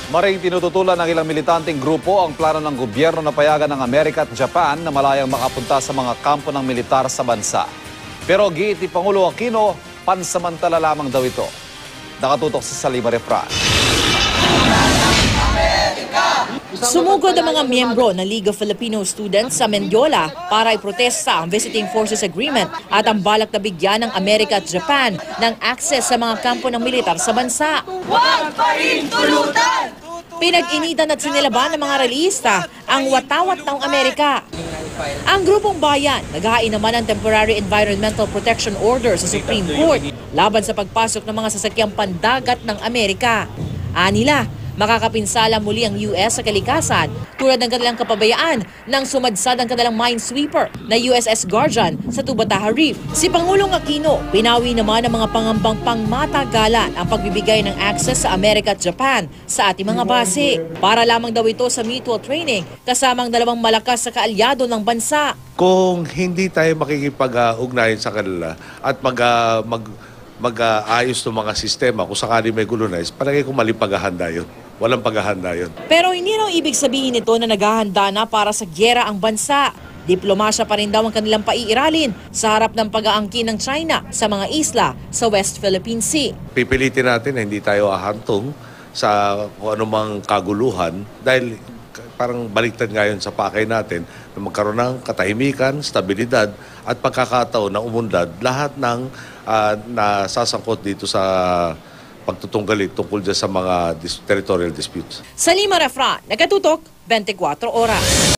Maring tinututulan ng ilang militanteng grupo ang plano ng gobyerno na payagan ng Amerika at Japan na malayang makapunta sa mga kampo ng militar sa bansa. Pero giit ni Pangulo Aquino, pansamantala lamang daw ito. Nakatutok sa Salima Refran. Sumugod ang mga miyembro ng League of Filipino Students sa Mendiola para iprotesta ang Visiting Forces Agreement at ang balak na bigyan ng Amerika at Japan ng access sa mga kampo ng militar sa bansa. Huwag pa rin tulutan! Pinag-initan at sinilaban ng mga relihista ang watawat ng Amerika. Ang grupong bayan, naghahain naman ng Temporary Environmental Protection Order sa Supreme Court laban sa pagpasok ng mga sasakyang pandagat ng Amerika. Anila, makakapinsala muli ang US sa kalikasan tulad ng kanilang kapabayaan nang sumadsad ang kanilang minesweeper na USS Guardian sa Tubataha Reef. Si Pangulong Aquino, pinawi naman ang mga pangambang pangmatagalan ang pagbibigay ng access sa Amerika at Japan sa ating mga base. Para lamang daw ito sa mutual training kasamang dalawang malakas sa kaalyado ng bansa. Kung hindi tayo makikipag-ugnayan sa kanila at mag-ayos ng mga sistema, kung sakali may gulo na, palagay ko mali paghahanda yun. Walang paghahanda yun. Pero hindi raw ibig sabihin nito na naghahanda na para sa gyera ang bansa. Diplomasya pa rin daw ang kanilang paiiralin sa harap ng pag-aangkin ng China sa mga isla sa West Philippine Sea. Pipilitin natin na hindi tayo ahantong sa kung anumang kaguluhan dahil parang baliktad ngayon sa pakay natin na magkaroon ng katahimikan, stabilidad at pagkakataon na umunlad lahat ng nasasangkot dito sa pagtutunggali tungkol dyan sa mga territorial disputes. Salima Refran, Nakatutok, 24 Oras.